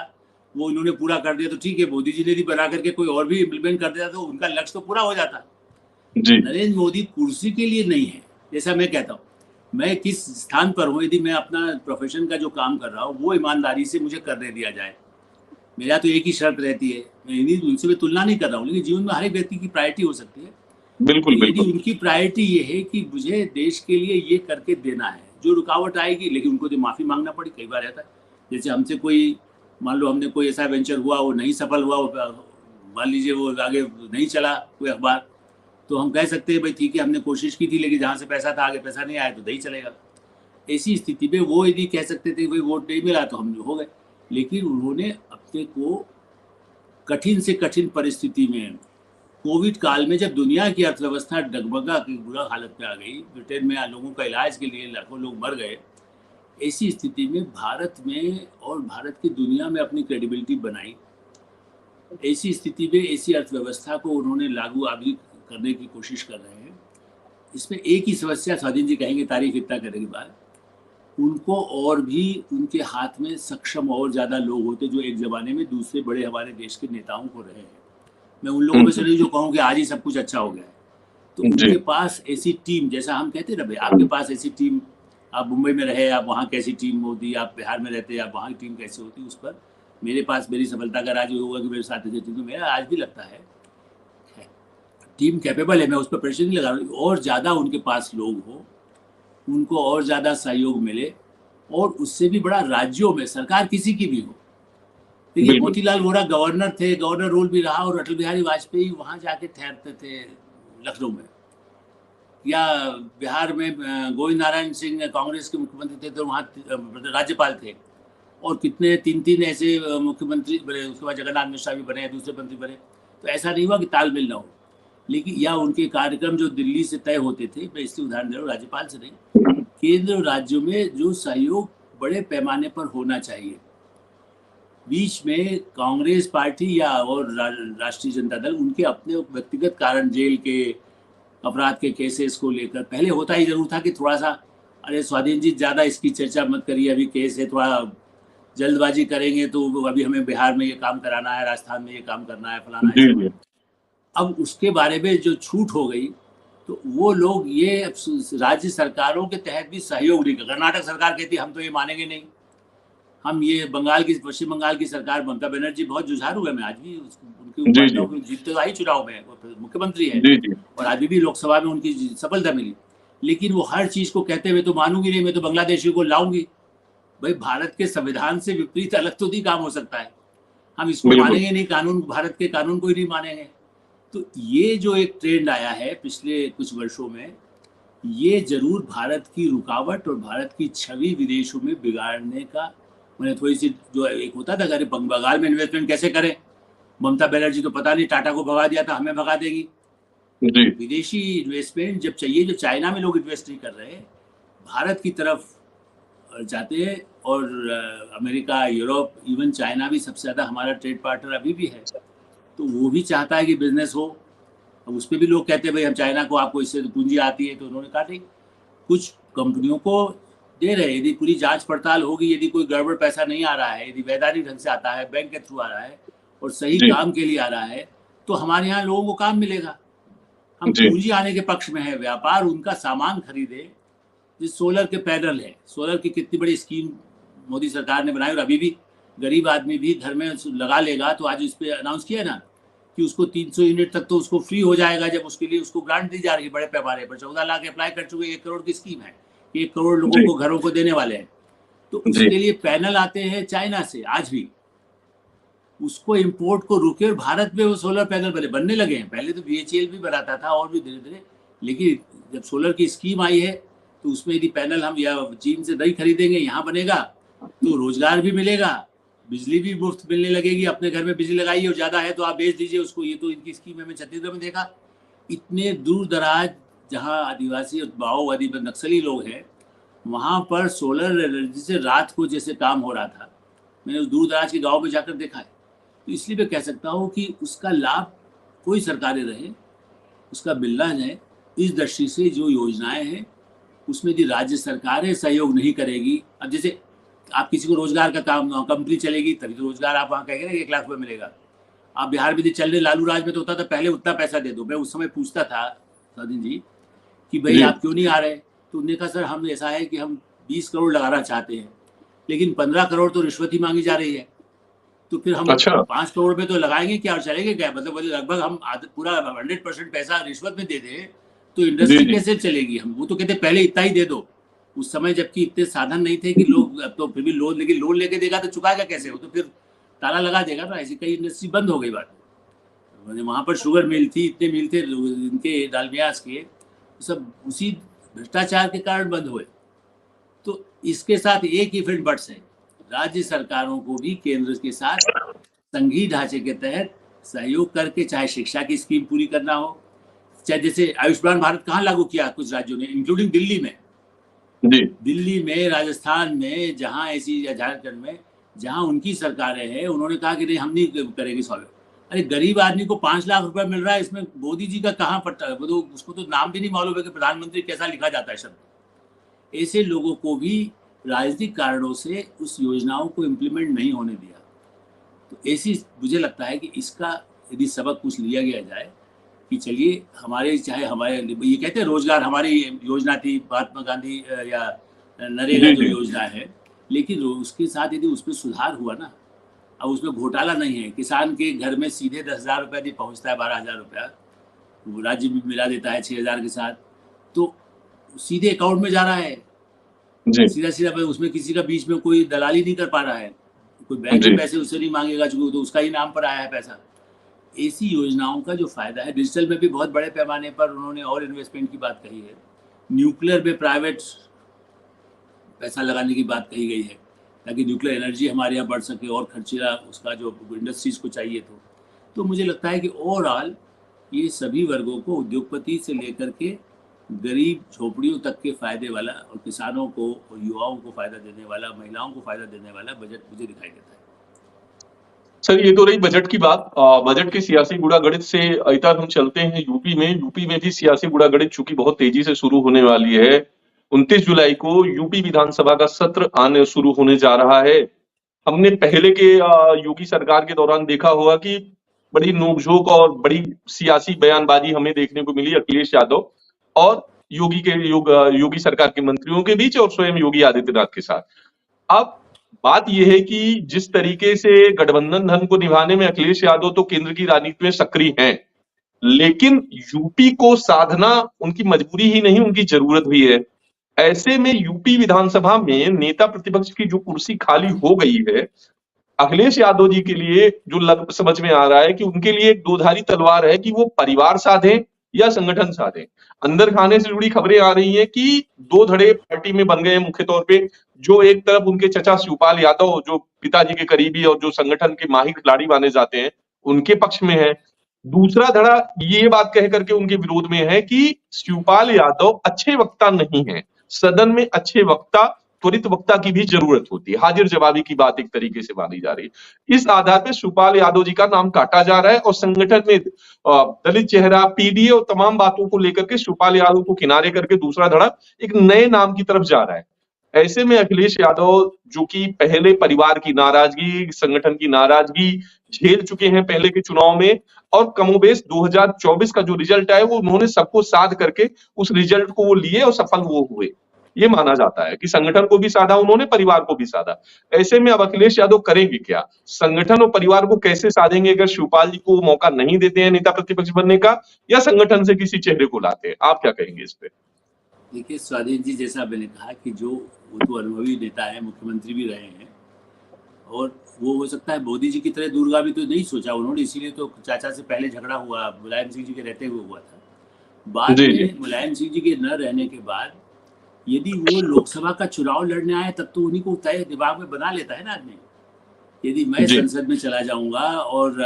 [SPEAKER 2] वो इन्होंने पूरा कर दिया, तो ठीक है, मोदी जी ने भी बना करके कोई और भी इम्प्लीमेंट कर दिया तो उनका लक्ष्य तो पूरा हो जाता। नरेंद्र मोदी कुर्सी के लिए नहीं है, जैसा मैं कहता हूँ, मैं किस स्थान पर हूँ, यदि मैं अपना प्रोफेशन का जो काम कर रहा हूँ वो ईमानदारी से मुझे करने दिया जाए, मेरा तो एक ही शर्त रहती है, मैं उनसे मैं तुलना नहीं कर रहा हूँ, लेकिन जीवन में हर एक व्यक्ति की प्रायोरिटी हो सकती है। बिल्कुल, यदि उनकी प्रायोरिटी ये है कि मुझे देश के लिए ये करके देना है, जो रुकावट आएगी, लेकिन उनको तो माफी मांगना पड़ी, कई बार रहता है, जैसे हमसे कोई, मान लो हमने कोई ऐसा वेंचर हुआ, वो नहीं सफल हुआ, मान लीजिए वो आगे नहीं चला कोई अखबार, तो हम कह सकते हैं भाई ठीक है हमने कोशिश की थी, लेकिन जहाँ से पैसा था आगे पैसा नहीं आया तो नहीं चलेगा। ऐसी स्थिति में वो यदि कह सकते थे भाई वोट नहीं मिला तो हम हो गए, लेकिन उन्होंने अपने को कठिन से कठिन परिस्थिति में, कोविड काल में जब दुनिया की अर्थव्यवस्था डगमगा की बुरा हालत में आ गई, ब्रिटेन में लोगों का इलाज के लिए लाखों लोग मर गए, ऐसी स्थिति में भारत में और भारत की दुनिया में अपनी क्रेडिबिलिटी बनाई। ऐसी स्थिति में ऐसी अर्थव्यवस्था को उन्होंने लागू अभी करने की कोशिश कर रहे हैं। इसमें एक ही समस्या, स्वाधीन जी कहेंगे तारीफ इतना करने के बाद, उनको और भी उनके हाथ में सक्षम और ज़्यादा लोग होते जो एक ज़माने में दूसरे बड़े हमारे देश के नेताओं को रहे हैं। मैं उन लोगों में से नहीं जो कहूँ कि आज ही सब कुछ अच्छा हो गया है। तो उनके पास ऐसी टीम, जैसा हम कहते हैं ना भाई, आपके पास ऐसी टीम, आप मुंबई में रहे, आप वहाँ कैसी टीम होती, आप बिहार में रहते आप वहाँ की टीम कैसी होती, उस पर मेरे पास मेरी सफलता का राज होगा कि मेरे साथ ऐसी टीम, तो मेरा आज भी लगता है टीम कैपेबल है, मैं उस पर प्रेशर नहीं लगा रहा हूँ। और ज़्यादा उनके पास लोग हो, उनको और ज़्यादा सहयोग मिले, और उससे भी बड़ा राज्यों में सरकार किसी की भी हो। देखिए मोतीलाल वोरा गवर्नर थे, गवर्नर रोल भी रहा, और अटल बिहारी वाजपेयी वहाँ जाके ठहरते थे लखनऊ में, या बिहार में गोविंद नारायण सिंह कांग्रेस के मुख्यमंत्री थे तो वहाँ राज्यपाल थे, और कितने तीन ऐसे मुख्यमंत्री बने, उसके बाद जगन्नाथ मिश्रा भी बने, दूसरे मंत्री बने। तो ऐसा नहीं हुआ कि तालमेल ना हो, लेकिन या उनके कार्यक्रम जो दिल्ली से तय होते थे, मैं इसलिए उदाहरण दे रहा हूँ राज्यपाल से नहीं, केंद्र और राज्यों में जो सहयोग बड़े पैमाने पर होना चाहिए। बीच में कांग्रेस पार्टी या और राष्ट्रीय जनता दल, उनके अपने व्यक्तिगत कारण, जेल के अपराध के केसेस को लेकर पहले होता ही जरूर था कि थोड़ा सा, अरे स्वाधीन जी ज़्यादा इसकी चर्चा मत करिए, अभी केस है, थोड़ा जल्दबाजी करेंगे तो अभी हमें बिहार में ये काम कराना है, राजस्थान में ये काम करना है, फलाना है। अब उसके बारे में जो छूट हो गई, तो वो लोग ये राज्य सरकारों के तहत भी सहयोग नहीं कर। कर्नाटक सरकार कहती है हम तो ये मानेंगे नहीं, हम ये बंगाल की, पश्चिम बंगाल की सरकार, ममता बनर्जी बहुत जुझारू है, मैं आज भी उनकी जीतते तो आई चुनाव में, मुख्यमंत्री है, और अभी भी लोकसभा में उनकी सफलता मिली, लेकिन वो हर चीज को कहते हुए तो मानूंगी नहीं, मैं तो बांग्लादेशी को लाऊंगी। भाई भारत के संविधान से विपरीत अलग तो नहीं काम हो सकता है, हम इसको मानेंगे नहीं, कानून, भारत के कानून को ही नहीं मानेंगे। तो ये जो एक ट्रेंड आया है पिछले कुछ वर्षों में, ये जरूर भारत की रुकावट और भारत की छवि विदेशों में बिगाड़ने का, मैंने थोड़ी सी जो एक होता था, अरे बंगाल में इन्वेस्टमेंट कैसे करें, ममता बनर्जी तो पता नहीं टाटा को भगा दिया था, हमें भगा देगी। विदेशी इन्वेस्टमेंट जब चाहिए, जो चाइना में लोग इन्वेस्ट नहीं कर रहे, भारत की तरफ जाते हैं, और अमेरिका, यूरोप, इवन चाइना भी सबसे ज़्यादा हमारा ट्रेड पार्टनर अभी भी है, तो वो भी चाहता है कि बिजनेस हो। अब उस पर भी लोग कहते हैं भाई हम चाइना को, आपको इससे पूंजी आती है, तो उन्होंने कहा नहीं, कुछ कंपनियों को दे रहे, यदि पूरी जांच पड़ताल होगी, यदि कोई गड़बड़ पैसा नहीं आ रहा है, यदि वैधानिक ढंग से आता है, बैंक के थ्रू आ रहा है और सही काम के लिए आ रहा है, तो हमारे यहाँ लोगों को काम मिलेगा। हम पूंजी आने के पक्ष में है, व्यापार उनका सामान खरीदे। जिस सोलर के पैनल है, सोलर की कितनी बड़ी स्कीम मोदी सरकार ने बनाई, और अभी भी गरीब आदमी भी घर में लगा लेगा, तो आज इस पर अनाउंस किया ना कि उसको 300 यूनिट तक तो उसको फ्री हो जाएगा, जब उसके लिए उसको ग्रांट दी जा रही है बड़े पैमाने पर। 14 लाख अप्लाई कर चुके, 1 करोड़ की स्कीम है, 1 करोड़ लोगों को घरों को देने वाले हैं। तो उसके लिए पैनल आते हैं चाइना से, आज भी उसको इम्पोर्ट को रुके, और भारत में वो सोलर पैनल बनने लगे हैं। पहले तो BHEL भी बनाता था, और भी धीरे धीरे, लेकिन जब सोलर की स्कीम आई है, तो उसमें यदि पैनल हम या चीन से नहीं खरीदेंगे, यहाँ बनेगा, तो रोजगार भी मिलेगा, बिजली भी मुफ्त मिलने लगेगी, अपने घर में बिजली लगाइए, और ज़्यादा है तो आप बेच दीजिए उसको। ये तो इनकी स्कीम है, मैं छत्तीसगढ़ में देखा, इतने दूर दराज जहाँ आदिवासी और माओवादी नक्सली लोग हैं, वहाँ पर सोलर एनर्जी से रात को जैसे काम हो रहा था, मैंने उस दूर दराज के गाँव में जाकर देखा है। तो इसलिए मैं कह सकता हूँ कि उसका लाभ कोई सरकारें रहे, उसका मिलना है। इस दृष्टि से जो योजनाएं हैं, उसमें यदि राज्य सरकारें सहयोग नहीं करेगी, अब जैसे आप किसी को रोजगार का काम, कंपनी चलेगी तभी तो रोजगार, आप वहाँ कहेंगे ना 1 लाख रुपये मिलेगा। आप बिहार में यदि चल रहे, लालू राज में तो होता था पहले उतना पैसा दे दो। मैं उस समय पूछता था स्वाधीन जी कि भाई आप क्यों नहीं आ रहे, तो उन्होंने कहा सर हम ऐसा है कि हम 20 करोड़ लगाना चाहते हैं, लेकिन 15 करोड़ तो रिश्वत ही मांगी जा रही है, तो फिर हम 5 करोड़ में तो लगाएंगे क्या और चलेंगे क्या? मतलब लगभग हम पूरा 100% पैसा रिश्वत में दे दें तो इंडस्ट्री कैसे चलेगी? हम वो तो कहते पहले इतना ही दे दो, उस समय जबकि इतने साधन नहीं थे कि लोग, अब तो फिर भी लोन, लेकिन लोन लेके देगा तो चुकाएगा कैसे, वो तो फिर ताला लगा देगा ना। ऐसी कई इंडस्ट्री बंद हो गई बात। वहाँ पर शुगर मिल थी, इतने मिल थे इनके डालमियास के, सब उसी भ्रष्टाचार के कारण बंद हुए। तो इसके साथ एक इवेंट बट्स है, राज्य सरकारों को भी केंद्र के साथ संघीय ढांचे के तहत सहयोग करके, चाहे शिक्षा की स्कीम पूरी करना हो, चाहे जैसे आयुष्मान भारत कहाँ लागू किया कुछ राज्यों ने, इंक्लूडिंग दिल्ली में,
[SPEAKER 1] जी
[SPEAKER 2] दिल्ली में, राजस्थान में, जहां ऐसी, झारखंड में जहां उनकी सरकारें हैं, उन्होंने कहा कि नहीं हम नहीं करेंगे सॉल्व। अरे गरीब आदमी को 5 लाख रुपए मिल रहा है, इसमें मोदी जी का कहाँ पट्टा है? वो तो, उसको तो नाम भी नहीं मालूम है कि प्रधानमंत्री कैसा लिखा जाता है शब्द। ऐसे लोगों को भी राजनीतिक कारणों से उस योजनाओं को इम्प्लीमेंट नहीं होने दिया। तो ऐसी मुझे लगता है कि इसका यदि सबक कुछ लिया गया जाए कि चलिए हमारे, चाहे हमारे, ये कहते हैं रोजगार हमारी योजना थी, महात्मा गांधी या नरेगा
[SPEAKER 1] जी
[SPEAKER 2] जो
[SPEAKER 1] जी
[SPEAKER 2] योजना है, लेकिन उसके साथ यदि उसमें सुधार हुआ ना, अब उसमें घोटाला नहीं है, किसान के घर में सीधे 10,000 रुपया यदि पहुँचता है, 12,000 रुपया, वो राज्य भी मिला देता है 6,000 के साथ, तो सीधे अकाउंट में जा रहा है,
[SPEAKER 1] जी
[SPEAKER 2] सीधा सीधा। उसमें किसी का बीच में कोई दलाली नहीं कर पा रहा है, कोई बैंक
[SPEAKER 1] जी
[SPEAKER 2] में पैसे उससे नहीं मांगेगा, चूंकि तो उसका ही नाम पर आया है पैसा। ऐसी योजनाओं का जो फायदा है, डिजिटल में भी बहुत बड़े पैमाने पर उन्होंने और इन्वेस्टमेंट की बात कही है, न्यूक्लियर में प्राइवेट पैसा लगाने की बात कही गई है, ताकि न्यूक्लियर एनर्जी हमारे यहाँ बढ़ सके और खर्चीला उसका जो इंडस्ट्रीज को चाहिए। तो मुझे लगता है कि ओवरऑल ये सभी वर्गों को, उद्योगपति से लेकर के गरीब झोपड़ियों तक के फायदे वाला, और किसानों को और युवाओं को फायदा देने वाला, महिलाओं को फायदा देने वाला बजट मुझे दिखाई देता है।
[SPEAKER 1] सर, ये तो रही बजट की बात। बजट के सियासी गुड़ागड़ित से इधर हम चलते हैं यूपी में। यूपी में भी सियासी गुड़ागड़ित चूंकि बहुत तेजी से शुरू होने वाली है। 29 जुलाई को यूपी विधानसभा का सत्र आने शुरू होने जा रहा है। हमने पहले के योगी सरकार के दौरान देखा होगा कि बड़ी नोकझोंक और बड़ी सियासी बयानबाजी हमें देखने को मिली अखिलेश यादव और योगी सरकार के मंत्रियों के बीच और स्वयं योगी आदित्यनाथ के साथ। अब बात यह है कि जिस तरीके से गठबंधन धन को निभाने में अखिलेश यादव तो केंद्र की राजनीति में सक्रिय हैं, लेकिन यूपी को साधना उनकी मजबूरी ही नहीं, उनकी जरूरत भी है। ऐसे में यूपी विधानसभा में नेता प्रतिपक्ष की जो कुर्सी खाली हो गई है, अखिलेश यादव जी के लिए जो समझ में आ रहा है कि उनके लिए एक दोधारी तलवार है कि वो परिवार साधें या संगठन साधें। अंदर खाने से जुड़ी खबरें आ रही हैं कि दो धड़े पार्टी में बन गए हैं मुख्य तौर पे। जो एक तरफ उनके चचा शिवपाल यादव, जो पिताजी के करीबी और जो संगठन के माहिर खिलाड़ी माने जाते हैं, उनके पक्ष में है। दूसरा धड़ा ये बात कह करके उनके विरोध में है कि शिवपाल यादव अच्छे वक्ता नहीं है। सदन में अच्छे वक्ता, त्वरित वक्ता की भी जरूरत होती है। हाजिर जवाबी की बात एक तरीके से मानी जा रही है। इस आधार पर शिवपाल यादव जी का नाम काटा जा रहा है और संगठन में दलित चेहरा, पीडीए और तमाम बातों को लेकर के शिवपाल यादव को किनारे करके दूसरा धड़ा एक नए नाम की तरफ जा रहा है। ऐसे में अखिलेश यादव, जो कि पहले परिवार की नाराजगी, संगठन की नाराजगी झेल चुके हैं पहले के चुनाव में, और कमोबेश 2024 का जो रिजल्ट है वो उन्होंने सबको साध करके उस रिजल्ट को वो लिए और सफल वो हुए। ये माना जाता है कि संगठन को भी साधा उन्होंने, परिवार को भी साधा। ऐसे में अब अखिलेश यादव करेंगे क्या? संगठन और परिवार को कैसे साधेंगे अगर शिवपाल जी को मौका नहीं देते हैं नेता प्रतिपक्ष बनने का, या संगठन से किसी चेहरे को लाते हैं? आप क्या कहेंगे इस पे?
[SPEAKER 2] देखिए स्वाधीन जी, जैसा मैंने कहा कि जो वो तो अनुभवी नेता है, मुख्यमंत्री भी रहे हैं, और वो हो सकता है मोदी जी की तरह दूरगामी तो नहीं सोचा उन्होंने, इसीलिए तो चाचा से पहले झगड़ा हुआ, मुलायम सिंह जी के रहते हुए हुआ था। बाद
[SPEAKER 1] जी जी
[SPEAKER 2] में मुलायम सिंह जी के न रहने के बाद यदि वो लोकसभा का चुनाव लड़ने आए, तब तो उन्हीं को तय दिमाग में बना लेता है ना आदमी। यदि मैं
[SPEAKER 1] जी
[SPEAKER 2] संसद में चला जाऊंगा, और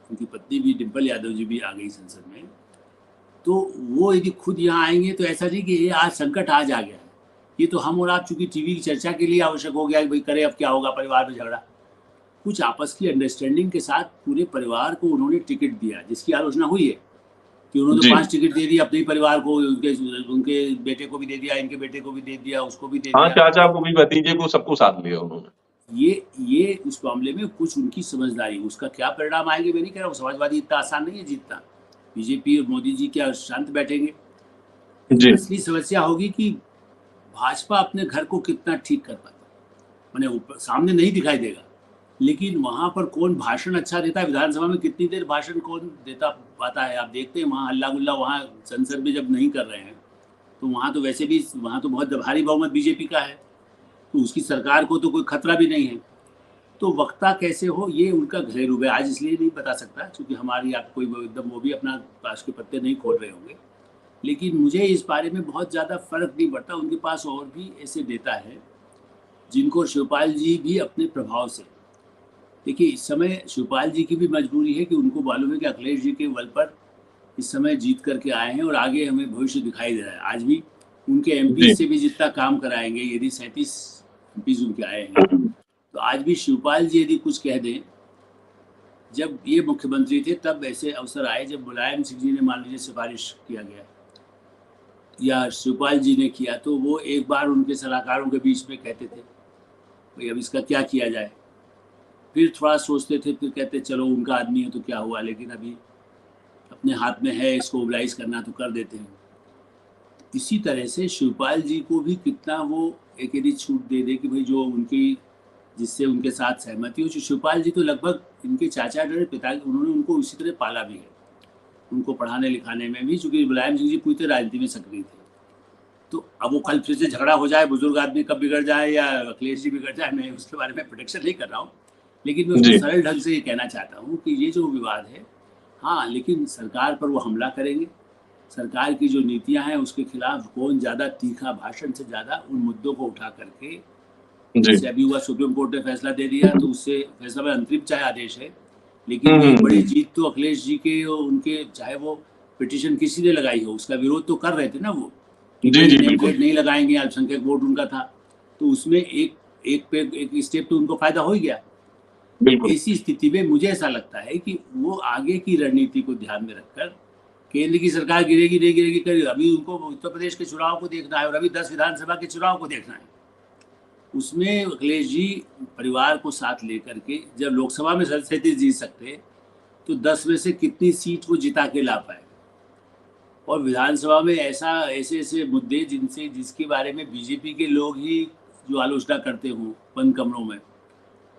[SPEAKER 2] उनकी पत्नी भी, डिम्पल यादव जी भी आ गई संसद में, तो वो यदि खुद यहाँ आएंगे तो ऐसा नहीं कि ये आज संकट आज आ गया है, ये तो हम और आप चूंकि टीवी की चर्चा के लिए आवश्यक हो गया कि भाई करें अब क्या होगा, परिवार में झगड़ा। कुछ आपस की अंडरस्टैंडिंग के साथ पूरे परिवार को उन्होंने टिकट दिया, जिसकी आलोचना हुई है कि उन्होंने
[SPEAKER 1] जी
[SPEAKER 2] 5 टिकट दे दिए अपने ही परिवार को, उनके बेटे को भी दे दिया, इनके बेटे को भी दे दिया, उसको भी दे
[SPEAKER 1] हाँ,
[SPEAKER 2] दिया।
[SPEAKER 1] चाचा को भी, भतीजे को, सबको साथ लिया उन्होंने।
[SPEAKER 2] ये उस मामले में कुछ उनकी समझदारी, उसका क्या परिणाम आएंगे मैं नहीं कह रहा हूँ। समाजवादी इतना आसान नहीं है जीतना, बीजेपी और मोदी जी क्या शांत बैठेंगे।
[SPEAKER 1] जी
[SPEAKER 2] असली समस्या होगी कि भाजपा अपने घर को कितना ठीक कर पाता, मैंने सामने नहीं दिखाई देगा, लेकिन वहां पर कौन भाषण अच्छा देता है, विधानसभा में कितनी देर भाषण कौन देता पाता है। आप देखते हैं वहाँ हल्ला गुल्ला, वहाँ संसद में जब नहीं कर रहे हैं तो वहाँ तो वैसे भी वहाँ तो बहुत भारी बहुमत बीजेपी का है, तो उसकी सरकार को तो कोई खतरा भी नहीं है। तो वक्ता कैसे हो ये उनका घरेलू है। आज इसलिए नहीं बता सकता क्योंकि हमारी आप कोई एकदम वो भी अपना ताश के पत्ते नहीं खोल रहे होंगे, लेकिन मुझे इस बारे में बहुत ज़्यादा फर्क नहीं पड़ता। उनके पास और भी ऐसे नेता है जिनको शिवपाल जी भी अपने प्रभाव से, देखिए इस समय शिवपाल जी की भी मजबूरी है कि उनको मालूम है कि अखिलेश जी के बल पर इस समय जीत करके आए हैं और आगे हमें भविष्य दिखाई दे रहा है। आज भी उनके एमपी
[SPEAKER 1] जी
[SPEAKER 2] से भी जितना काम कराएंगे, यदि 37 एमपी उनके आए हैं, तो आज भी शिवपाल जी यदि कुछ कह दें, जब ये मुख्यमंत्री थे तब ऐसे अवसर आए जब मुलायम सिंह जी ने मान लीजिए सिफारिश किया गया या शिवपाल जी ने किया, तो वो एक बार उनके सलाहकारों के बीच में कहते थे भाई अब इसका क्या किया जाए, फिर थोड़ा सोचते थे, फिर कहते चलो उनका आदमी है तो क्या हुआ, लेकिन अभी अपने हाथ में है, इसको मोबिलाइज करना तो कर देते हैं। इसी तरह से शिवपाल जी को भी कितना वो एक यदि छूट दे दे कि भाई जो उनकी जिससे उनके साथ सहमति हो। शिवपाल जी तो लगभग इनके चाचा डरे पिता, उन्होंने उनको उसी तरह पाला भी है, उनको पढ़ाने लिखाने में भी, चूंकि मुलायम सिंह जी पूरी तरह राजनीति में सक्रिय थे। तो अब वो कल फिर से झगड़ा हो जाए, बुजुर्ग आदमी कब बिगड़ जाए या अखिलेश जी बिगड़ जाए, मैं उसके बारे में प्रोटेक्शन नहीं कर रहा हूँ, लेकिन मैं उसको
[SPEAKER 1] जी
[SPEAKER 2] सरल ढंग से ये कहना चाहता हूँ कि ये जो विवाद है, हाँ, लेकिन सरकार पर वो हमला करेंगे। सरकार की जो नीतियां हैं उसके खिलाफ कौन ज़्यादा तीखा भाषण से ज़्यादा उन मुद्दों को उठा करके, जैसे अभी हुआ सुप्रीम कोर्ट ने फैसला दे दिया, तो उससे फैसला में अंतरिम चाहे आदेश है, लेकिन एक बड़ी जीत तो अखिलेश जी के उनके, चाहे वो पिटीशन किसी ने लगाई हो, उसका विरोध तो कर रहे थे ना वो, कि
[SPEAKER 1] जी
[SPEAKER 2] भाई
[SPEAKER 1] जी
[SPEAKER 2] नेम
[SPEAKER 1] बिल्कुल
[SPEAKER 2] प्लेट नहीं लगाएंगे, अल्पसंख्यक वोट उनका था, तो उसमें एक स्टेप तो उनको फायदा हो ही गया।
[SPEAKER 1] बिल्कुल
[SPEAKER 2] ऐसी स्थिति में मुझे ऐसा लगता है कि वो आगे की रणनीति को ध्यान में रखकर, केंद्र की सरकार गिरेगी नहीं गिरेगी करेगी, अभी उनको उत्तर प्रदेश के चुनाव को देखना है और अभी 10 विधानसभा के चुनाव को देखना है। उसमें अखिलेश जी परिवार को साथ लेकर के जब लोकसभा में 37 जीत सकते, तो 10 में से कितनी सीट वो जिता के ला पाए, और विधानसभा में ऐसे ऐसे मुद्दे जिसके बारे में बीजेपी के लोग ही जो आलोचना करते हों बंद कमरों में,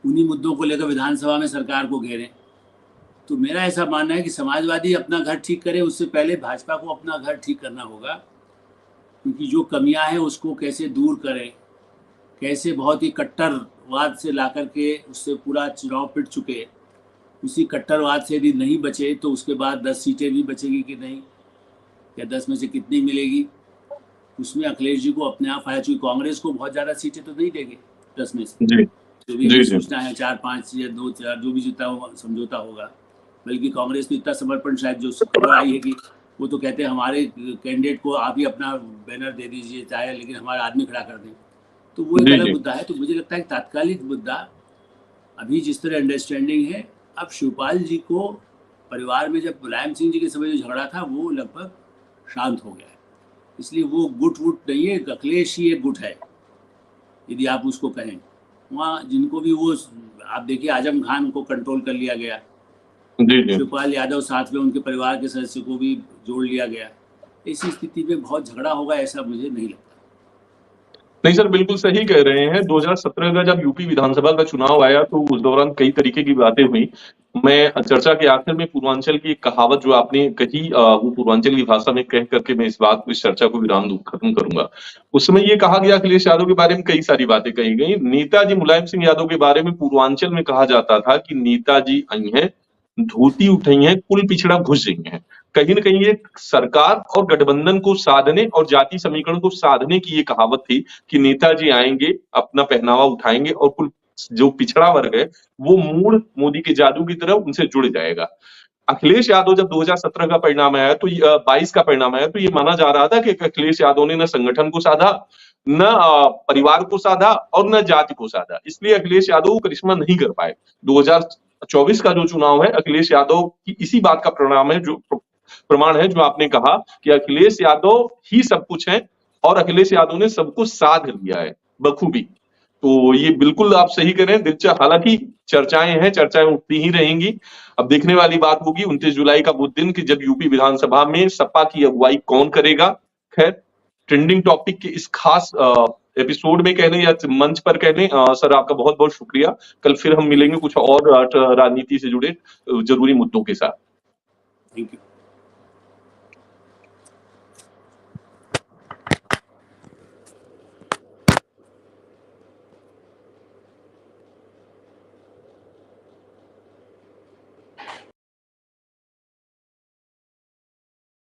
[SPEAKER 2] उन्हीं मुद्दों को लेकर विधानसभा में सरकार को घेरें। तो मेरा ऐसा मानना है कि समाजवादी अपना घर ठीक करे, उससे पहले भाजपा को अपना घर ठीक करना होगा, क्योंकि जो कमियां हैं उसको कैसे दूर करें, कैसे बहुत ही कट्टरवाद से ला करके उससे पूरा चुनाव पिट चुके, उसी कट्टरवाद से यदि नहीं बचे तो उसके बाद 10 सीटें भी बचेगी कि नहीं, या 10 में से कितनी मिलेगी, उसमें अखिलेश जी को अपने आप फायदा, चूँकि कांग्रेस को बहुत ज़्यादा सीटें तो नहीं देंगे 10 में से,
[SPEAKER 1] जी
[SPEAKER 2] जो भी
[SPEAKER 1] जी
[SPEAKER 2] हमें
[SPEAKER 1] जी
[SPEAKER 2] सोचना है 4-5 या 2-4 जो भी जितना समझौता होगा, बल्कि कांग्रेस में इतना समर्पण शायद जो खबर आई है कि वो तो कहते हैं हमारे कैंडिडेट को आप ही अपना बैनर दे दीजिए चाहे, लेकिन हमारा आदमी खड़ा कर दें, तो वो एक
[SPEAKER 1] जी
[SPEAKER 2] अलग
[SPEAKER 1] जी
[SPEAKER 2] मुद्दा है। तो मुझे लगता है कि तात्कालिक मुद्दा अभी जिस तरह अंडरस्टैंडिंग है, अब शिवपाल जी को परिवार में जब मुलायम सिंह जी के समय जो झगड़ा था वो लगभग शांत हो गया है, इसलिए वो गुट वुट नहीं है, अखिलेश ही एक गुट है यदि आप उसको कहें। वहाँ जिनको भी वो, आप देखिए आजम खान को कंट्रोल कर लिया गया,
[SPEAKER 1] जी जी
[SPEAKER 2] शिवपाल यादव साथ में उनके परिवार के सदस्य को भी जोड़ लिया गया। ऐसी स्थिति में बहुत झगड़ा होगा ऐसा मुझे नहीं लगता।
[SPEAKER 1] नहीं सर, बिल्कुल सही कह रहे हैं। 2017 का जब यूपी विधानसभा का चुनाव आया तो उस दौरान कई तरीके की बातें हुई। मैं चर्चा के आखिर में पूर्वांचल की एक कहावत जो आपने कही, वो पूर्वांचल की भाषा में कह करके मैं इस चर्चा को खत्म करूंगा। उसमें ये कहा गया, अखिलेश यादव के बारे में कई सारी बातें कही गई। नेताजी मुलायम सिंह यादव के बारे में पूर्वांचल में कहा जाता था कि नेताजी आई हैं, धोती उठाई हैं, कुल पिछड़ा घुस गई हैं। कहीं न कहीं ये सरकार और गठबंधन को साधने और जाति समीकरण को साधने की ये कहावत थी कि नेताजी आएंगे, अपना पहनावा उठाएंगे और कुल जो पिछड़ा वर्ग है वो मूल मोदी के जादू की तरह उनसे जुड़ जाएगा। अखिलेश यादव जब 2017 का परिणाम आया तो 22 का परिणाम आया तो ये माना जा रहा था कि अखिलेश यादव ने न संगठन को साधा, न परिवार को साधा और न जाति को साधा, इसलिए अखिलेश यादव करिश्मा नहीं कर पाए। 2024 का जो चुनाव है अखिलेश यादव की इसी बात का परिणाम है, जो प्रमाण है जो आपने कहा कि अखिलेश यादव ही सब कुछ है और अखिलेश यादव ने सब कुछ साध लिया है बखूबी। तो ये बिल्कुल आप सही कह रहे हैं। दिलचस्प, हालांकि चर्चाएं हैं, चर्चाएं उठती ही रहेंगी। अब देखने वाली बात होगी 29 जुलाई का वो दिन कि जब यूपी विधानसभा में सपा की अगुवाई कौन करेगा। खैर, ट्रेंडिंग टॉपिक के इस खास एपिसोड में कहने या मंच पर कहने, सर आपका बहुत बहुत शुक्रिया। कल फिर हम मिलेंगे कुछ और राजनीति से जुड़े जरूरी मुद्दों के साथ।
[SPEAKER 2] Thank you.